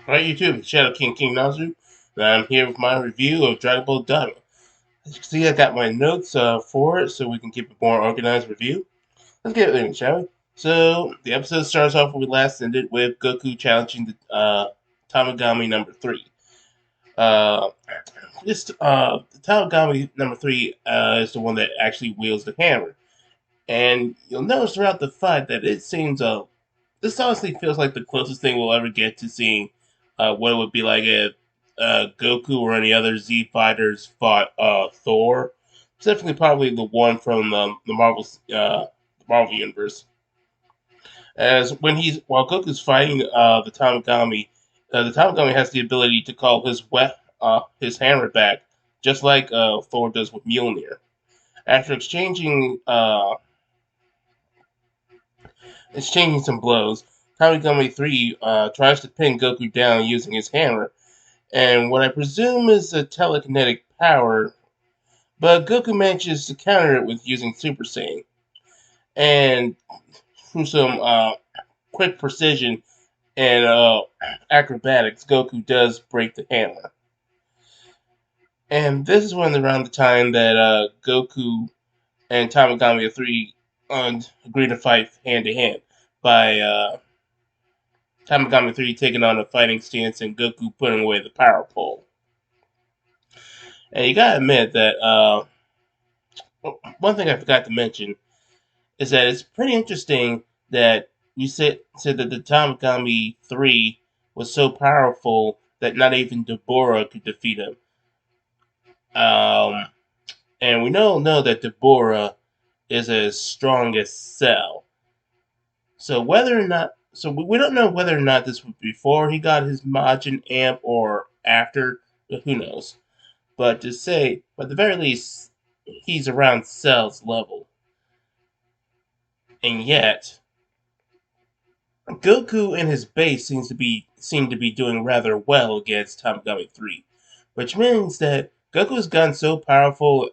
Alright, YouTube, Shadow King Nazu, and I'm here with my review of Dragonball Daima. As you can see, I got my notes for it so we can keep a more organized review. Let's get it in, shall we? So, the episode starts off where we last ended with Goku challenging the Tamagami number 3. Uh, the Tamagami number 3 is the one that actually wields the hammer. And you'll notice throughout the fight that it seems this honestly feels like the closest thing we'll ever get to seeing what it would be like if Goku or any other Z fighters fought Thor. It's definitely probably the one from the Marvel universe. As while Goku's fighting the Tamagami has the ability to call his hammer back, just like Thor does with Mjolnir. After exchanging some blows, Kamigami 3 tries to pin Goku down using his hammer, and what I presume is a telekinetic power, but Goku manages to counter it with using Super Saiyan. And through some quick precision and acrobatics, Goku does break the hammer. And this is around the time that Goku and Tamagami 3 agree to fight hand to hand by Tamagami 3 taking on a fighting stance and Goku putting away the power pole. And you gotta admit that one thing I forgot to mention is that it's pretty interesting that you said that the Tamagami 3 was so powerful that not even Deborah could defeat him. Um, and we know that Deborah is as strong as Cell. So we don't know whether or not this was before he got his Majin amp or after, but who knows. But to say, at the very least, he's around Cell's level. And yet, Goku and his base seem to be doing rather well against Tamagami 3, which means that Goku's gotten so powerful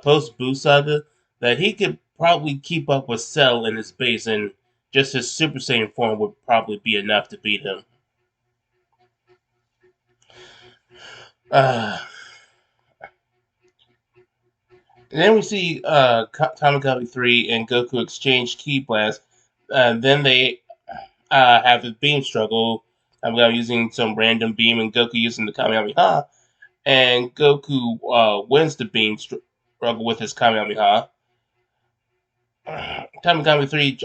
post Buu Saga that he could probably keep up with Cell in his base, and just his Super Saiyan form would probably be enough to beat him. Uh, and then we see Tamagami 3 and Goku exchange Ki Blast. Then they have a beam struggle. Tamagami using some random beam and Goku using the Kamehameha. And Goku wins the beam struggle with his Kamehameha. Tamagami 3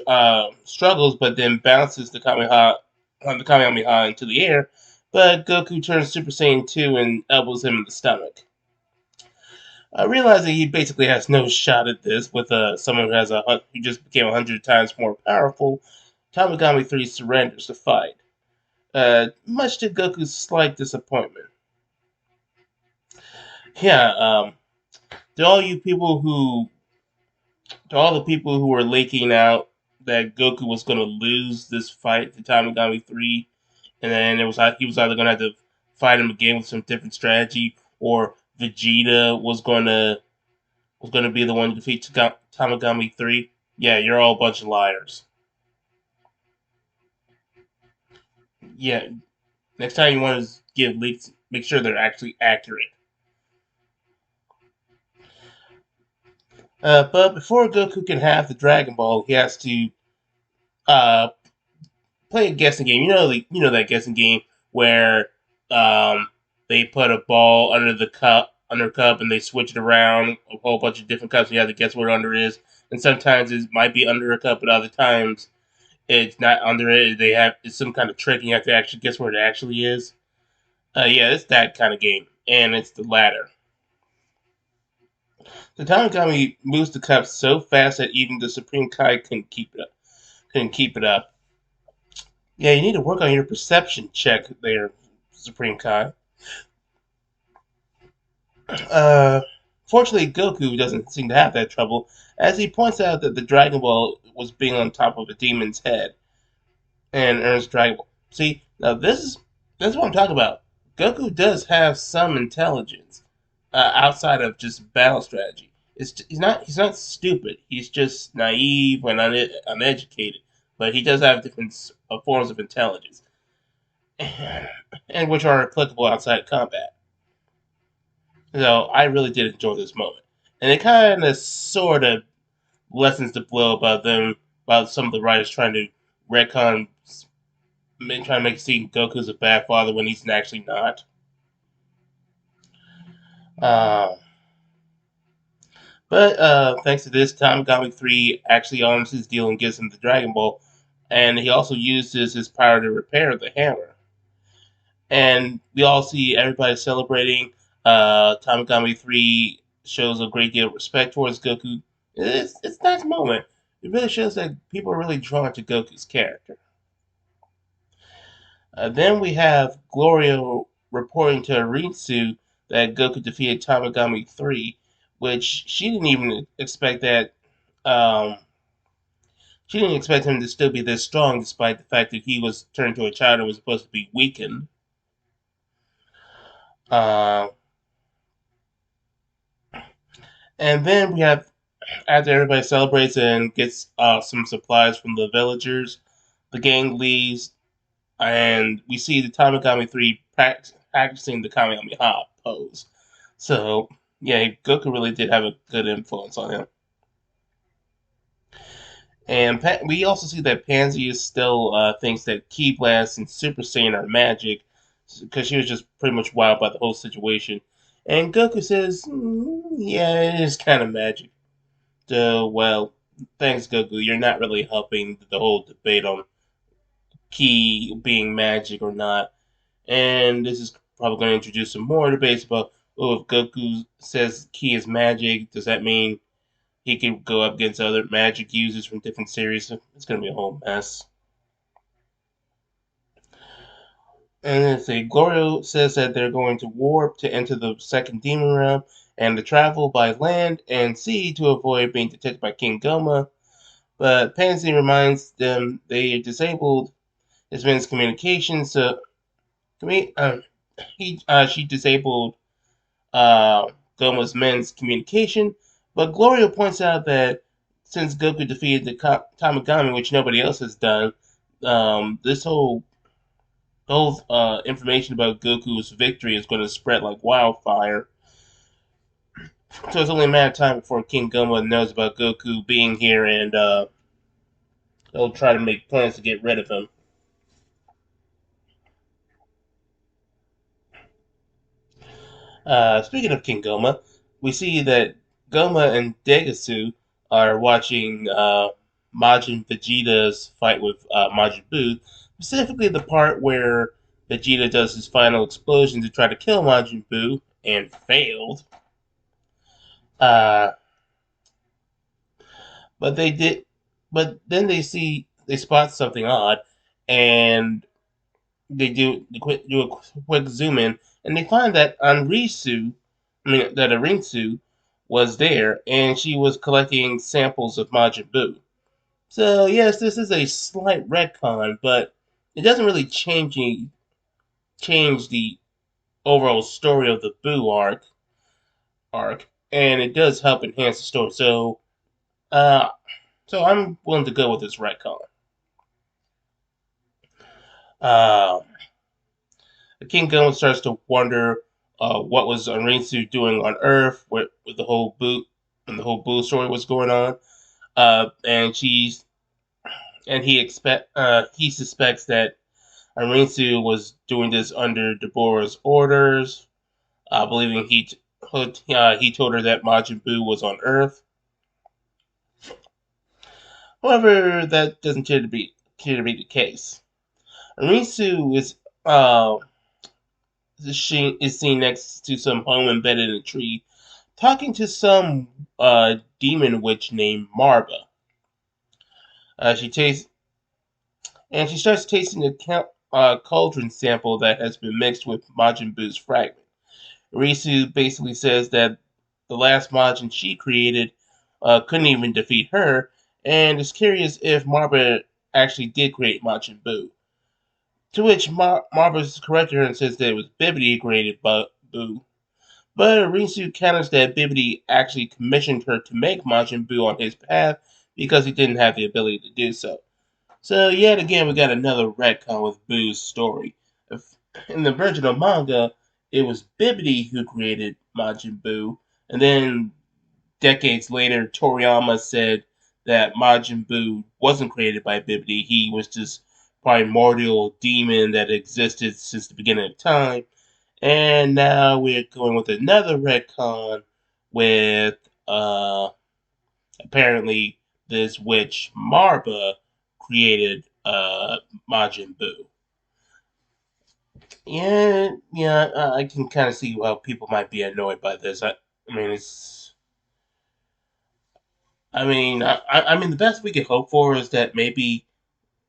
struggles, but then bounces the Kamehameha into the air. But Goku turns Super Saiyan 2 and elbows him in the stomach. Realizing he basically has no shot at this with someone who just became 100 times more powerful, Tamagami 3 surrenders the fight, much to Goku's slight disappointment. Yeah, to all you people who to all the people who were leaking out that Goku was going to lose this fight to Tamagami 3, and then he was either going to have to fight him again with some different strategy, or Vegeta was going to be the one to defeat Tamagami 3. Yeah, you're all a bunch of liars. Yeah, next time you want to give leaks, make sure they're actually accurate. But before Goku can have the Dragon Ball, he has to uh, play a guessing game. You know that guessing game where um, they put a ball under a cup, and they switch it around a whole bunch of different cups. And you have to guess what under is, and sometimes it might be under a cup, but other times it's not under it. It's some kind of trick, and you have to actually guess where it actually is. Yeah, it's that kind of game, and it's the latter. The Tamagami moves the cup so fast that even the Supreme Kai couldn't keep it up. Couldn't keep it up. Yeah, you need to work on your perception check there, Supreme Kai. Uh, Fortunately, Goku doesn't seem to have that trouble, as he points out that the Dragon Ball was being on top of a demon's head and earns Dragon Ball. See, now this is what I'm talking about. Goku does have some intelligence outside of just battle strategy. He's not stupid. He's just naive and uneducated, but he does have different forms of intelligence. and which are applicable outside combat. So I really did enjoy this moment, and it kind of sort of lessens the blow about some of the writers trying to retcon, trying to make it seem Goku's a bad father when he's actually not. Uh, but thanks to this, Tamagami 3 actually honors his deal and gives him the Dragon Ball, and he also uses his power to repair the hammer. And we all see everybody celebrating. Tamagami 3 shows a great deal of respect towards Goku. It's a nice moment. It really shows that people are really drawn to Goku's character. Then we have Gloria reporting to Aritsu that Goku defeated Tamagami 3, which she didn't even expect that. Um, she didn't expect him to still be this strong, despite the fact that he was turned to a child and was supposed to be weakened. Uh, and then we have, after everybody celebrates and gets some supplies from the villagers, the gang leaves, and we see the Tamagami 3 practicing the Kamehameha pose. So, yeah, Goku really did have a good influence on him. And we also see that Pansy is still thinks that Ki Blast and Super Saiyan are magic, because she was just pretty much wild by the whole situation. And Goku says, yeah, it is kind of magic. So, well, thanks, Goku. You're not really helping the whole debate on Ki being magic or not. And this is probably going to introduce some more debates about, oh, if Goku says Ki is magic, does that mean he could go up against other magic users from different series? It's going to be a whole mess. And let's see, Glorio says that they're going to warp to enter the second demon realm and to travel by land and sea to avoid being detected by King Goma. But Pansy reminds them they disabled his men's communication, so she disabled Goma's men's communication. But Gloria points out that since Goku defeated the Tamagami, which nobody else has done, this whole information about Goku's victory is going to spread like wildfire. So it's only a matter of time before King Goma knows about Goku being here, and they'll try to make plans to get rid of him. Speaking of King Goma, we see that Goma and Degasu are watching Majin Vegeta's fight with Majin Buu, specifically the part where Vegeta does his final explosion to try to kill Majin Buu and failed. Uh, but they did, but then they spot something odd, and do a quick zoom in, and they find that that Arinsu was there, and she was collecting samples of Majin Buu. So yes, this is a slight retcon, but it doesn't really change the overall story of the Buu arc, and it does help enhance the story. Uh, so I'm willing to go with this retcon. Uh, King Gunman starts to wonder what was Arinsu doing on Earth, with the whole boot and the whole Boo story was going on. And he suspects that Arinsu was doing this under Deborah's orders, believing he told her that Majin Buu was on Earth. However, that doesn't appear to be the case. Arinsu uh, she is seen next to some home embedded in a tree, talking to some demon witch named Marba. She tastes and she starts tasting a cauldron sample that has been mixed with Majin Buu's fragment. Risu basically says that the last Majin she created couldn't even defeat her, and is curious if Marba actually did create Majin Buu. To which Marba corrects her and says that it was Bibidi who created Buu. But Risu counters that Bibidi actually commissioned her to make Majin Buu on his behalf because he didn't have the ability to do so. So yet again, we got another retcon with Boo's story. In the original manga, it was Bibidi who created Majin Buu, and then decades later, Toriyama said that Majin Buu wasn't created by Bibidi. He was just primordial demon that existed since the beginning of time. And now we're going with another retcon with apparently this witch Marba created Majin Buu. Yeah, I can kind of see how people might be annoyed by this. I mean, it's. I mean, the best we could hope for is that maybe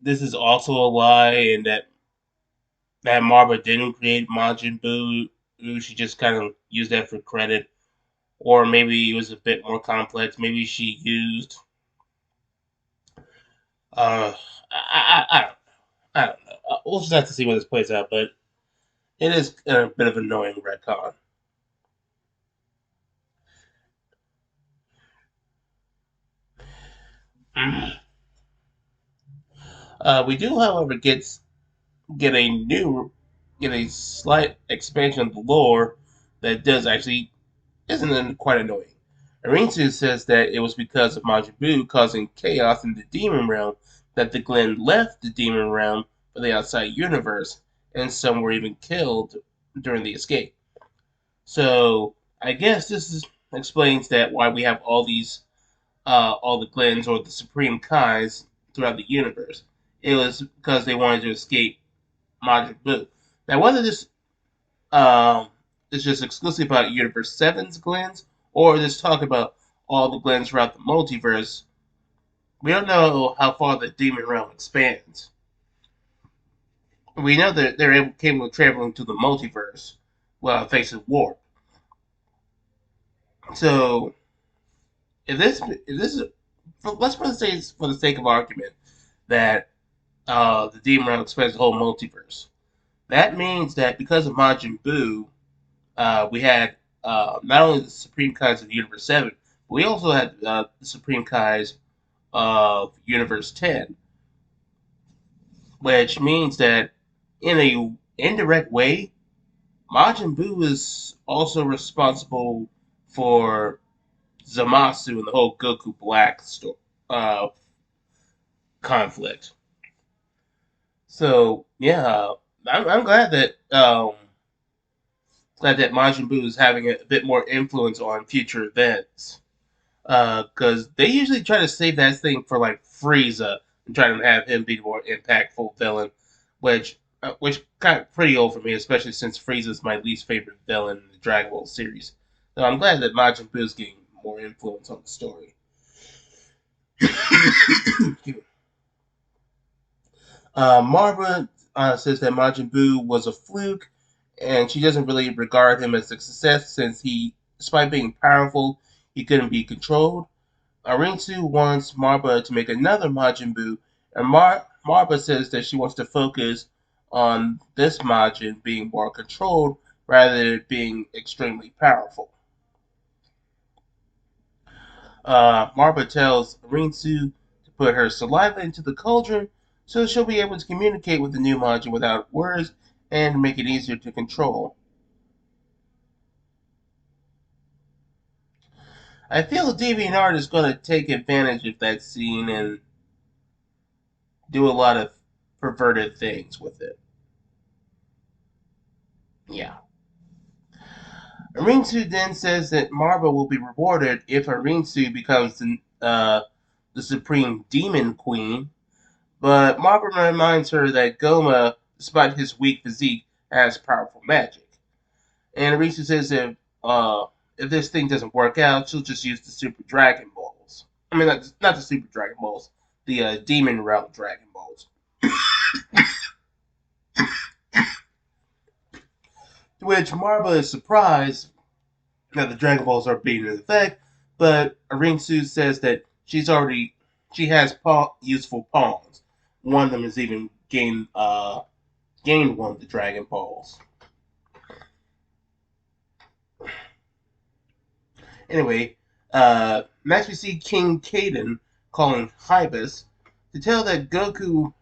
this is also a lie, and that Marba didn't create Majin Buu. She just kind of used that for credit, or maybe it was a bit more complex. Maybe she used. Uh, I don't. I don't know. We'll just have to see where this plays out, but it is a bit of an annoying retcon. We do, however, get a new get a slight expansion of the lore that does actually isn't quite annoying. Arinsu says that it was because of Majin Buu causing chaos in the demon realm that the Glen left the demon realm for the outside universe, and some were even killed during the escape. So I guess explains that why we have all the Glens or the Supreme Kais throughout the universe. It was because they wanted to escape Majin Buu. Now, whether this is just exclusively about Universe Seven's Glens, or just talk about all the Glens throughout the multiverse, we don't know how far the Demon Realm expands. We know that they're capable of traveling to the multiverse while facing warp. So, if this is, let's say for the sake of argument that the Demon Realm expands the whole multiverse. That means that because of Majin Buu, we had not only the Supreme Kais of Universe 7, but we also had the Supreme Kais of Universe 10, which means that in a indirect way, Majin Buu is also responsible for Zamasu and the whole Goku Black uh, conflict. So yeah, I'm glad that Majin Buu is having a bit more influence on future events. Because they usually try to save that thing for like Frieza and try to have him be the more impactful villain, which kind of pretty old for me, especially since Frieza is my least favorite villain in the Dragon Ball series. So I'm glad that Majin Buu is getting more influence on the story. Marva says that Majin Buu was a fluke, and she doesn't really regard him as a success since despite being powerful, he couldn't be controlled. Arinsu wants Marba to make another Majin Buu, and Marba says that she wants to focus on this Majin being more controlled rather than being extremely powerful. Marba tells Arinsu to put her saliva into the cauldron so she'll be able to communicate with the new Majin without words and make it easier to control. I feel DeviantArt is going to take advantage of that scene and do a lot of perverted things with it. Yeah. Arinsu then says that Marba will be rewarded if Arinsu becomes the Supreme Demon Queen, but Marba reminds her that Goma, despite his weak physique, has powerful magic. And Arinsu says if this thing doesn't work out, she'll just use the Super Dragon Balls. I mean, not the Super Dragon Balls, the Demon Realm Dragon Balls. To which Marba is surprised that the Dragon Balls are being in effect, but Arinsu says that she has useful pawns. One of them has even gained one of the Dragon Balls. Anyway, next we see King Caden calling Hybus to tell that Goku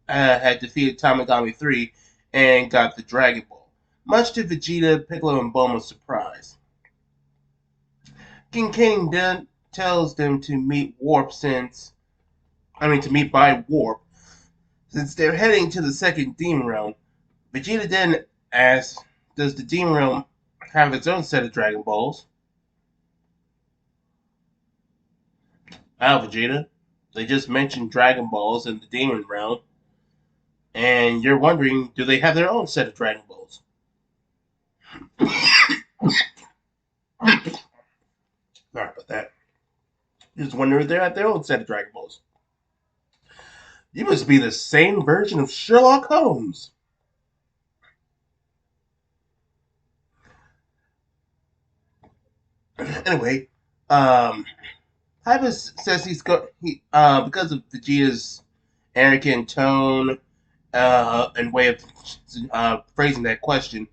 had defeated Tamagami 3 and got the Dragon Ball, much to Vegeta, Piccolo, and Bulma's surprise. King then tells them to meet by warp, since they're heading to the second Demon Realm. Vegeta then asks, does the Demon Realm have its own set of Dragon Balls? Wow, Vegeta, they just mentioned Dragon Balls in the Demon Realm, and you're wondering, do they have their own set of Dragon Balls? Sorry about that. Just wondering if they have their own set of Dragon Balls. You must be the same version of Sherlock Holmes. Anyway, Hypus says because of Vegeta's arrogant tone and way of phrasing that question.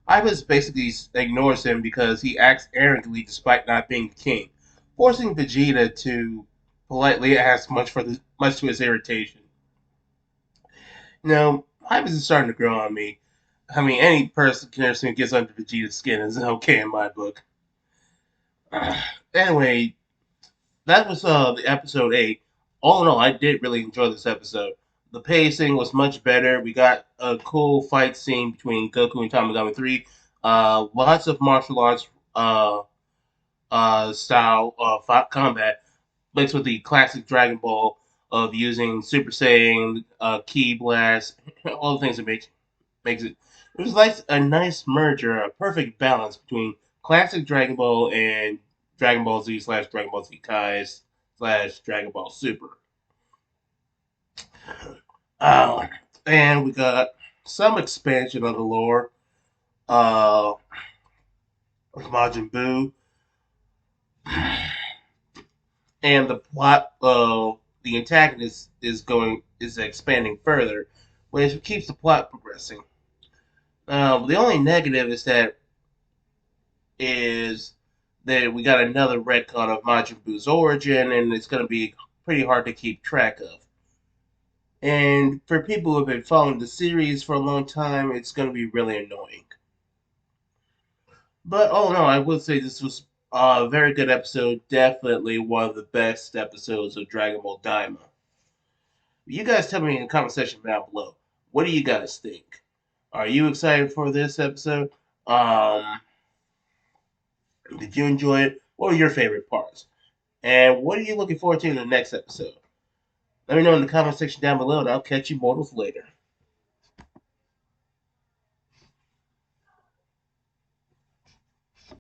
Hypus basically ignores him because he acts arrogantly despite not being the king, forcing Vegeta to politely ask much to his irritation. Hypus is starting to grow on me. I mean, any person who gets under Vegeta's skin is okay in my book. Anyway, that was the episode 8. All in all, I did really enjoy this episode. The pacing was much better. We got a cool fight scene between Goku and Tamagami 3. Lots of martial arts style combat mixed with the classic Dragon Ball of using Super Saiyan, Ki Blast, all the things that makes it. It was like a nice merger, a perfect balance between classic Dragon Ball and Dragon Ball Z slash Dragon Ball Z Kai slash Dragon Ball Super. Uh, and we got some expansion of the lore of Majin Buu, and the plot of the antagonist is expanding further, which keeps the plot progressing. The only negative is that we got another retcon of Majin Buu's origin, and it's going to be pretty hard to keep track of. And for people who have been following the series for a long time, it's going to be really annoying. But all in all, I would say this was a very good episode. Definitely one of the best episodes of Dragon Ball Daima. You guys tell me in the comment section down below. What do you guys think? Are you excited for this episode? Did you enjoy it? What were your favorite parts? And what are you looking forward to in the next episode? Let me know in the comment section down below, and I'll catch you mortals later.